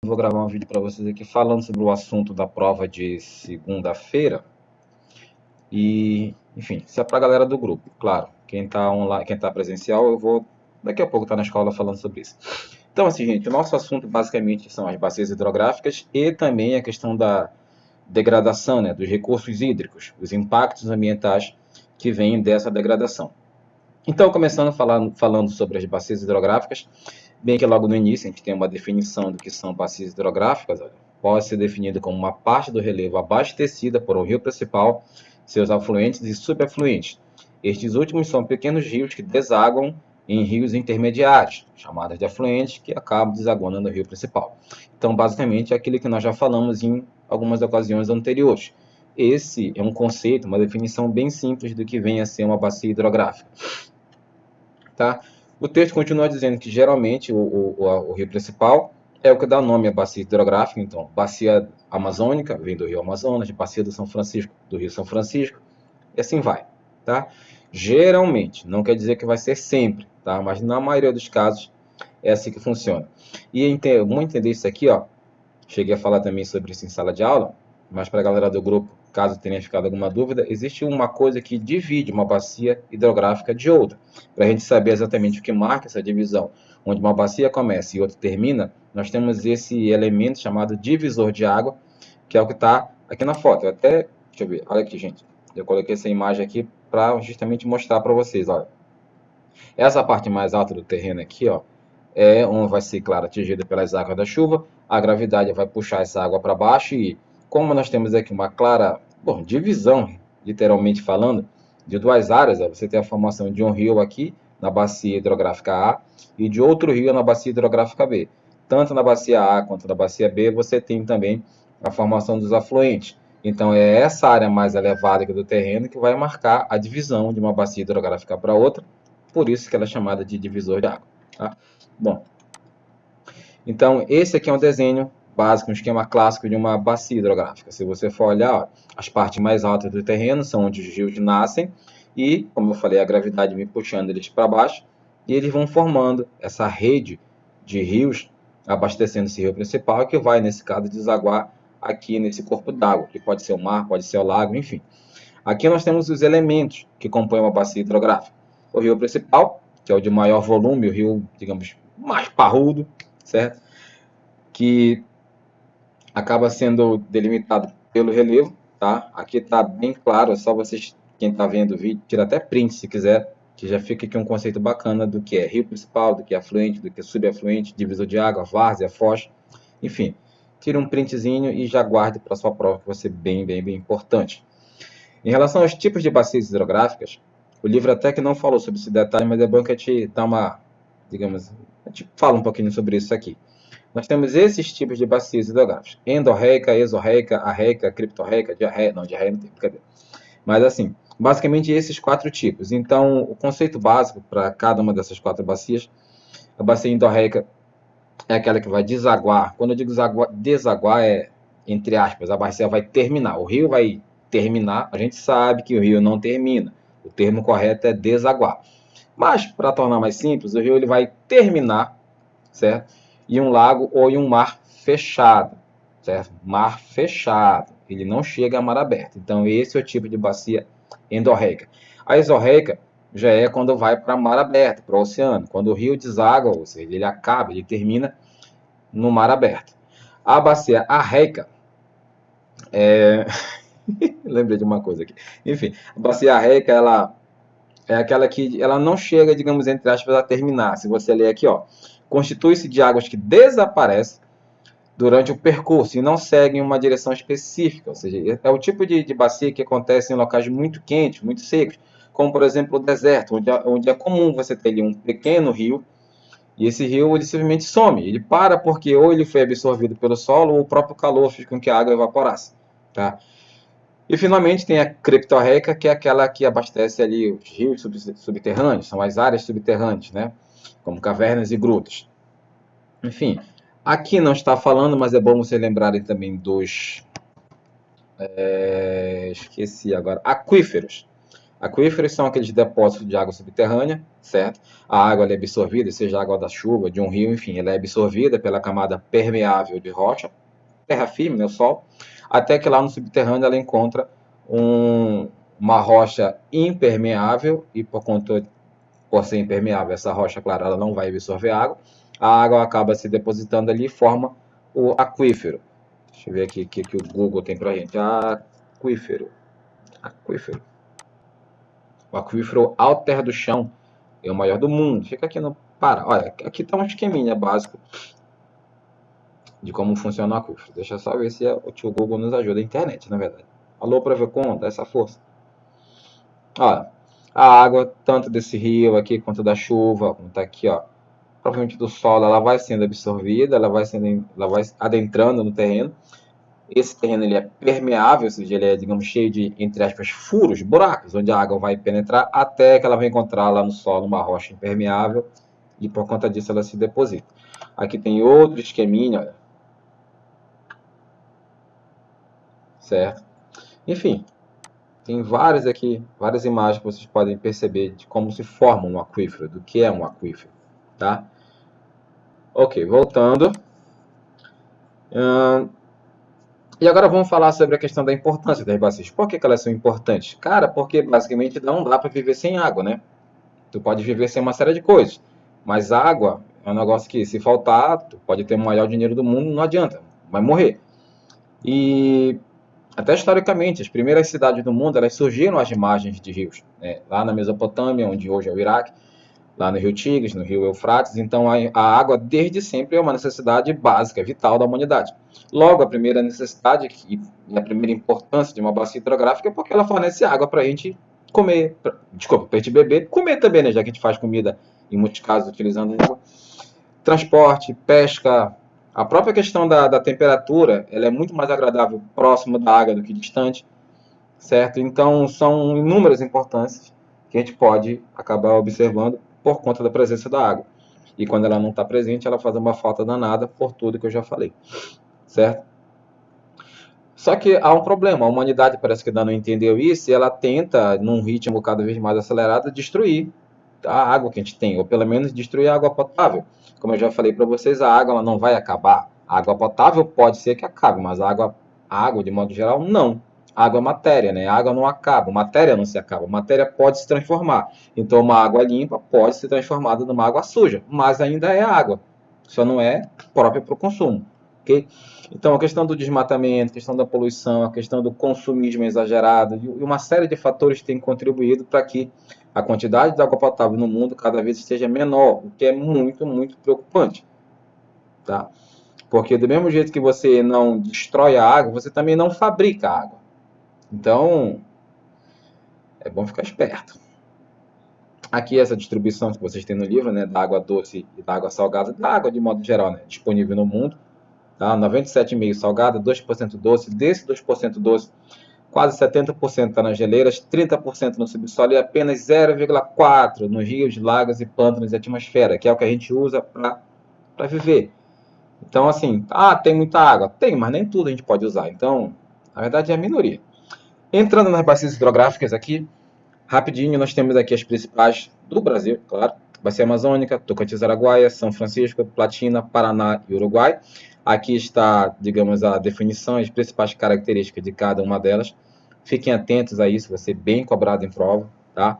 Vou gravar um vídeo para vocês aqui falando sobre o assunto da prova de segunda-feira. E, enfim, isso é para a galera do grupo, claro. Quem está online, quem está presencial, eu vou daqui a pouco estar na escola falando sobre isso. Então, assim, gente, o nosso assunto basicamente são as bacias hidrográficas e também a questão da degradação, né, dos recursos hídricos, os impactos ambientais que vêm dessa degradação. Então, começando falando sobre as bacias hidrográficas, bem que logo no início a gente tem uma definição do que são bacias hidrográficas. Olha, pode ser definido como uma parte do relevo abastecida por um rio principal, seus afluentes e subafluentes. Estes últimos são pequenos rios que desaguam em rios intermediários, chamados de afluentes, que acabam desaguando no rio principal. Então, basicamente, é aquilo que nós já falamos em algumas ocasiões anteriores. Esse é um conceito, uma definição bem simples do que vem a ser uma bacia hidrográfica. Tá? O texto continua dizendo que geralmente o rio principal é o que dá nome à bacia hidrográfica. Então, bacia amazônica vem do rio Amazonas, bacia do São Francisco, do rio São Francisco, e assim vai. Tá? Geralmente, não quer dizer que vai ser sempre, tá? Mas na maioria dos casos é assim que funciona. E vamos entender isso aqui, ó. Cheguei a falar também sobre isso em sala de aula, mas para a galera do grupo, caso tenha ficado alguma dúvida, existe uma coisa que divide uma bacia hidrográfica de outra. Para a gente saber exatamente o que marca essa divisão, onde uma bacia começa e outra termina, nós temos esse elemento chamado divisor de água, que é o que está aqui na foto. Deixa eu ver, olha aqui, gente. Eu coloquei essa imagem aqui para justamente mostrar para vocês, olha. Essa parte mais alta do terreno aqui, ó, é onde vai ser, claro, atingida pelas águas da chuva. A gravidade vai puxar essa água para baixo e, como nós temos aqui uma clara divisão, literalmente falando, de duas áreas, você tem a formação de um rio aqui na bacia hidrográfica A e de outro rio na bacia hidrográfica B. Tanto na bacia A quanto na bacia B, você tem também a formação dos afluentes. Então, é essa área mais elevada aqui do terreno que vai marcar a divisão de uma bacia hidrográfica para outra, por isso que ela é chamada de divisor de água. Tá? Bom, então esse aqui é um desenho básico, um esquema clássico de uma bacia hidrográfica. Se você for olhar, ó, as partes mais altas do terreno são onde os rios nascem e, como eu falei, a gravidade vem puxando eles para baixo e eles vão formando essa rede de rios abastecendo esse rio principal que vai, nesse caso, desaguar aqui nesse corpo d'água, que pode ser o mar, pode ser o lago, enfim. Aqui nós temos os elementos que compõem uma bacia hidrográfica. O rio principal, que é o de maior volume, o rio, digamos, mais parrudo, certo? Que acaba sendo delimitado pelo relevo, tá? Aqui está bem claro, é só vocês, quem está vendo o vídeo, tira até print se quiser, que já fica aqui um conceito bacana do que é rio principal, do que é afluente, do que é subafluente, divisor de água, várzea, foz, enfim. Tira um printzinho e já guarde para sua prova, que vai ser bem importante. Em relação aos tipos de bacias hidrográficas, o livro até que não falou sobre esse detalhe, mas é bom que a gente dá uma, digamos, a gente fala um pouquinho sobre isso aqui. Nós temos esses tipos de bacias hidrográficas: endorreica, exorreica, arreica, criptorreica, diarreia, não tem, brincadeira. Mas assim, basicamente esses 4 tipos. Então, o conceito básico para cada uma dessas 4 bacias, a bacia endorreica é aquela que vai desaguar. Quando eu digo desaguar é, entre aspas, a bacia vai terminar. O rio vai terminar, a gente sabe que o rio não termina. O termo correto é desaguar. Mas, para tornar mais simples, o rio ele vai terminar, certo? Em um lago ou em um mar fechado, certo? Mar fechado. Ele não chega a mar aberto. Então, esse é o tipo de bacia endorreica. A exorreica já é quando vai para mar aberto, para o oceano. Quando o rio deságua, ou seja, ele acaba, ele termina no mar aberto. A bacia arreica lembrei de uma coisa aqui. Enfim, a bacia arreica, ela é aquela que ela não chega, digamos, entre aspas, a terminar. Se você ler aqui, ó, constitui-se de águas que desaparecem durante o percurso e não seguem uma direção específica. Ou seja, é o tipo de bacia que acontece em locais muito quentes, muito secos, como, por exemplo, o deserto, onde é comum você ter ali um pequeno rio, e esse rio ele simplesmente some. Ele para porque ou ele foi absorvido pelo solo ou o próprio calor fez com que a água evaporasse. Tá? E finalmente tem a criptorreica, que é aquela que abastece ali os rios subterrâneos, são as áreas subterrâneas, né? Como cavernas e grutas. Enfim, aqui não está falando, mas é bom vocês lembrarem também dos... esqueci agora. Aquíferos. Aquíferos são aqueles depósitos de água subterrânea, certo? A água ela é absorvida, seja a água da chuva, de um rio, enfim, ela é absorvida pela camada permeável de rocha, terra firme, né, o sol, até que lá no subterrâneo ela encontra uma rocha impermeável e por ser impermeável, essa rocha, claro, ela não vai absorver água, a água acaba se depositando ali e forma o aquífero. Deixa eu ver aqui o que o Google tem pra gente. Aquífero. Aquífero. O aquífero alter do chão é o maior do mundo. Fica aqui no Pará. Olha, aqui está um esqueminha básico de como funciona o aquífero. Deixa eu só ver se o tio Google nos ajuda. A internet, na verdade. Alô, Pravecon, dá essa força. Olha, a água, tanto desse rio aqui quanto da chuva, como está aqui, ó, provavelmente do solo, ela vai sendo absorvida, ela vai adentrando no terreno. Esse terreno ele é permeável, ou seja, ele é, digamos, cheio de, entre aspas, furos, buracos, onde a água vai penetrar até que ela vai encontrar lá no solo uma rocha impermeável e por conta disso ela se deposita. Aqui tem outro esqueminha, olha. Certo? Enfim, tem várias aqui, várias imagens que vocês podem perceber de como se forma um aquífero, do que é um aquífero, tá? Ok, voltando. E agora vamos falar sobre a questão da importância das bacias. Por que elas são importantes? Cara, porque basicamente não dá para viver sem água, né? Tu pode viver sem uma série de coisas, mas água é um negócio que se faltar, tu pode ter o maior dinheiro do mundo, não adianta, vai morrer. E até historicamente, as primeiras cidades do mundo, elas surgiram às margens de rios, né? Lá na Mesopotâmia, onde hoje é o Iraque, lá no rio Tigres, no rio Eufrates. Então a água desde sempre é uma necessidade básica, vital da humanidade. Logo, a primeira necessidade e a primeira importância de uma bacia hidrográfica é porque ela fornece água para a gente comer, desculpa, para a gente beber, comer também, né, já que a gente faz comida em muitos casos utilizando água. Transporte, pesca, a própria questão da temperatura, ela é muito mais agradável próximo da água do que distante, certo? Então são inúmeras importâncias que a gente pode acabar observando por conta da presença da água. E quando ela não está presente, ela faz uma falta danada por tudo que eu já falei, certo? Só que há um problema, a humanidade parece que ainda não entendeu isso e ela tenta, num ritmo cada vez mais acelerado, destruir a água que a gente tem, ou pelo menos destruir a água potável. Como eu já falei para vocês, a água ela não vai acabar. A água potável pode ser que acabe, mas a água de modo geral, não. A água é matéria, né? A água não acaba, matéria não se acaba, matéria pode se transformar. Então, uma água limpa pode ser transformada numa água suja, mas ainda é água, só não é própria para o consumo, ok? Então, a questão do desmatamento, a questão da poluição, a questão do consumismo exagerado e uma série de fatores têm contribuído para que a quantidade de água potável no mundo cada vez esteja menor, o que é muito, muito preocupante, tá? Porque do mesmo jeito que você não destrói a água, você também não fabrica água. Então, é bom ficar esperto. Aqui essa distribuição que vocês têm no livro, né, da água doce e da água salgada, da água de modo geral, né, disponível no mundo, tá? 97,5% salgada, 2% doce, desse 2% doce, quase 70% está nas geleiras, 30% no subsolo e apenas 0,4% nos rios, lagos e pântanos e atmosfera, que é o que a gente usa para viver. Então, assim, tem muita água? Tem, mas nem tudo a gente pode usar. Então, na verdade, é a minoria. Entrando nas bacias hidrográficas aqui, rapidinho, nós temos aqui as principais do Brasil, claro. Bacia Amazônica, Tocantins, Araguaia, São Francisco, Platina, Paraná e Uruguai. Aqui está, digamos, a definição, as principais características de cada uma delas. Fiquem atentos a isso, vai ser bem cobrado em prova, tá?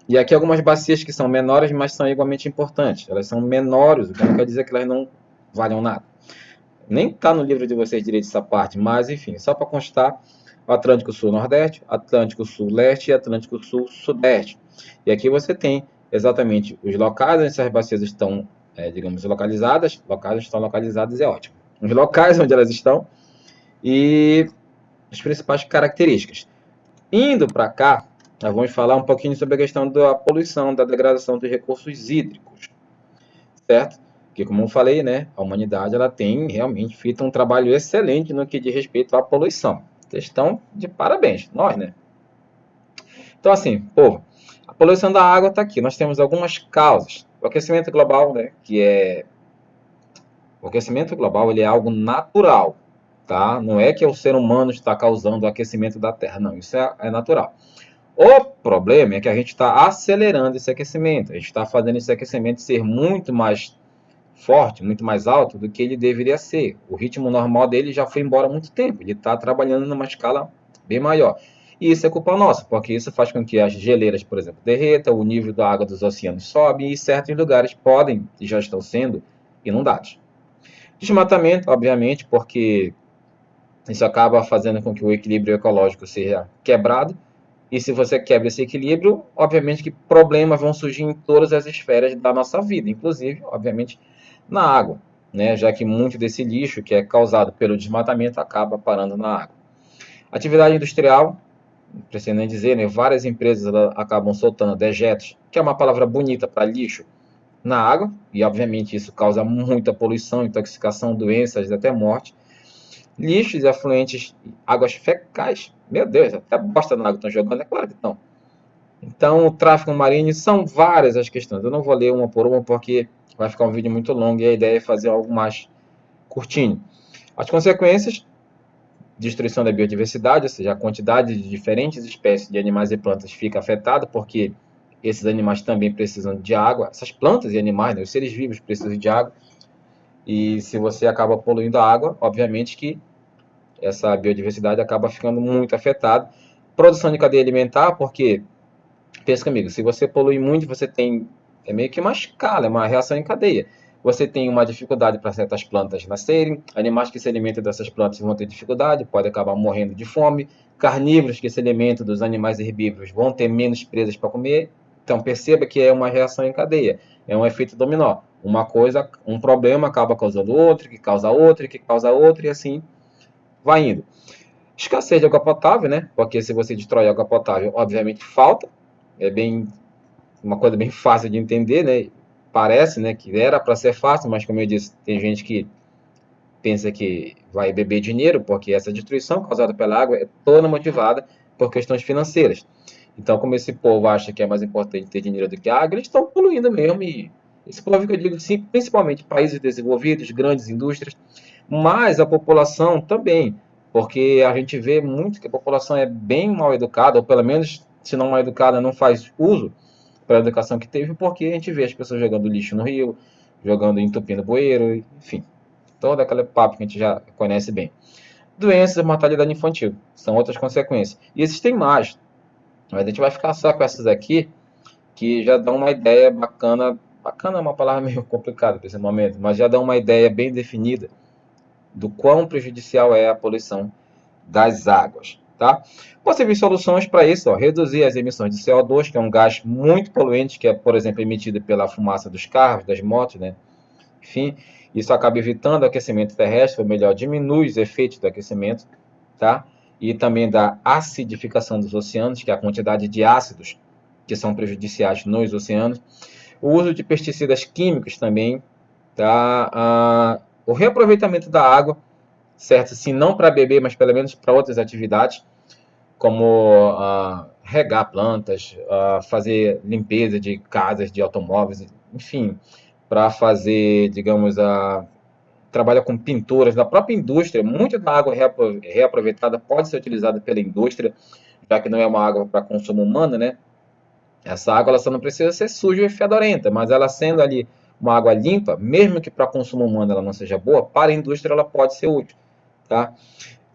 E aqui algumas bacias que são menores, mas são igualmente importantes. Elas são menores, o que não quer dizer que elas não valham nada. Nem está no livro de vocês direito essa parte, mas enfim, só para constar, o Atlântico Sul-Nordeste, Atlântico Sul-Leste e Atlântico Sul-Sudeste. E aqui você tem exatamente os locais onde essas bacias estão, digamos, localizadas. Locais estão localizadas é ótimo. Os locais onde elas estão e as principais características. Indo para cá, nós vamos falar um pouquinho sobre a questão da poluição, da degradação dos recursos hídricos, certo? Porque, como eu falei, né, a humanidade ela tem realmente feito um trabalho excelente no que diz respeito à poluição. Vocês estão de parabéns, nós, né? Então, assim, povo, a poluição da água está aqui. Nós temos algumas causas. O aquecimento global, né, o aquecimento global ele é algo natural, tá? Não é que o ser humano está causando o aquecimento da Terra, não, isso é natural. O problema é que a gente está acelerando esse aquecimento, a gente está fazendo esse aquecimento ser muito mais forte, muito mais alto do que ele deveria ser. O ritmo normal dele já foi embora há muito tempo, ele está trabalhando numa escala bem maior. E isso é culpa nossa, porque isso faz com que as geleiras, por exemplo, derretam, o nível da água dos oceanos sobe e certos lugares podem e já estão sendo inundados. Desmatamento, obviamente, porque isso acaba fazendo com que o equilíbrio ecológico seja quebrado. E se você quebra esse equilíbrio, obviamente que problemas vão surgir em todas as esferas da nossa vida, inclusive, obviamente, na água, né? Já que muito desse lixo que é causado pelo desmatamento acaba parando na água. Atividade industrial, não preciso nem dizer, né? Várias empresas acabam soltando dejetos, que é uma palavra bonita para lixo, na água, e obviamente isso causa muita poluição, intoxicação, doenças, até morte. Lixos e afluentes, águas fecais, meu Deus, até bosta na água estão jogando, é claro que estão. Então, o tráfego marinho são várias as questões. Eu não vou ler uma por uma porque vai ficar um vídeo muito longo e a ideia é fazer algo mais curtinho. As consequências: destruição da biodiversidade, ou seja, a quantidade de diferentes espécies de animais e plantas fica afetada porque esses animais também precisam de água. Essas plantas e animais, né, os seres vivos precisam de água. E se você acaba poluindo a água, obviamente que essa biodiversidade acaba ficando muito afetada. Produção de cadeia alimentar, porque pensa comigo, se você polui muito, você tem, é meio que uma escala, é uma reação em cadeia. Você tem uma dificuldade para certas plantas nascerem, animais que se alimentam dessas plantas vão ter dificuldade, podem acabar morrendo de fome, carnívoros que se alimentam dos animais herbívoros vão ter menos presas para comer. Então perceba que é uma reação em cadeia, é um efeito dominó. Uma coisa, um problema acaba causando outro, que causa outro, que causa outro, e assim vai indo. Escassez de água potável, né? Porque se você destrói água potável, obviamente falta. É bem uma coisa bem fácil de entender, né? Parece, né, que era para ser fácil, mas como eu disse, tem gente que pensa que vai beber dinheiro, porque essa destruição causada pela água é toda motivada por questões financeiras. Então, como esse povo acha que é mais importante ter dinheiro do que água, eles estão poluindo mesmo. E esse povo que eu digo, sim, principalmente países desenvolvidos, grandes indústrias, mas a população também, porque a gente vê muito que a população é bem mal educada, ou pelo menos, se não mal educada, não faz uso pela educação que teve, porque a gente vê as pessoas jogando lixo no rio, jogando, entupindo bueiro, enfim, todo aquele papo que a gente já conhece bem. Doenças e mortalidade infantil são outras consequências. E existem mais, mas a gente vai ficar só com essas aqui, que já dão uma ideia bacana. Bacana é uma palavra meio complicada para esse momento, mas já dá uma ideia bem definida do quão prejudicial é a poluição das águas. Tá? Possíveis soluções para isso: reduzir as emissões de CO2, que é um gás muito poluente, que é, por exemplo, emitido pela fumaça dos carros, das motos, né? Enfim, isso acaba evitando o aquecimento terrestre, ou melhor, diminui os efeitos do aquecimento, tá? E também da acidificação dos oceanos, que é a quantidade de ácidos que são prejudiciais nos oceanos. O uso de pesticidas químicos também, tá? O reaproveitamento da água, certo? Se não para beber, mas pelo menos para outras atividades, como regar plantas, fazer limpeza de casas, de automóveis, enfim, para fazer, digamos, trabalha com pinturas da própria indústria. Muita da água reaproveitada pode ser utilizada pela indústria, já que não é uma água para consumo humano, né? Essa água ela só não precisa ser suja e fedorenta, mas ela sendo ali uma água limpa, mesmo que para consumo humano ela não seja boa, para a indústria ela pode ser útil, tá?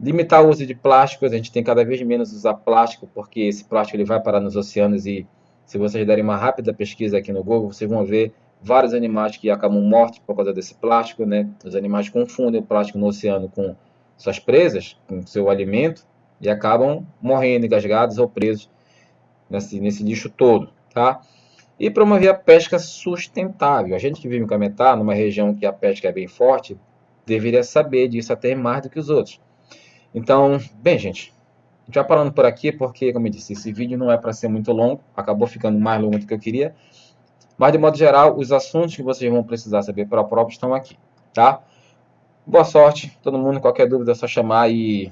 Limitar o uso de plásticos, a gente tem cada vez menos usar plástico, porque esse plástico ele vai parar nos oceanos e se vocês derem uma rápida pesquisa aqui no Google, vocês vão ver vários animais que acabam mortos por causa desse plástico, né? Os animais confundem o plástico no oceano com suas presas, com seu alimento, e acabam morrendo, engasgados ou presos nesse lixo todo, tá? E promover a pesca sustentável. A gente que vive em Cametá, numa região que a pesca é bem forte, deveria saber disso até mais do que os outros. Então, bem, gente, já parando por aqui, porque, como eu disse, esse vídeo não é para ser muito longo, acabou ficando mais longo do que eu queria, mas, de modo geral, os assuntos que vocês vão precisar saber para a prova estão aqui, tá? Boa sorte, todo mundo, qualquer dúvida é só chamar e,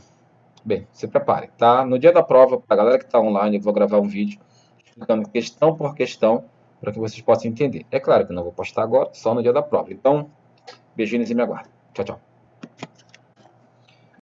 bem, se prepare, tá? No dia da prova, para a galera que está online, eu vou gravar um vídeo explicando questão por questão, para que vocês possam entender. É claro que eu não vou postar agora, só no dia da prova. Então, beijinhos e me aguardem. Tchau, tchau.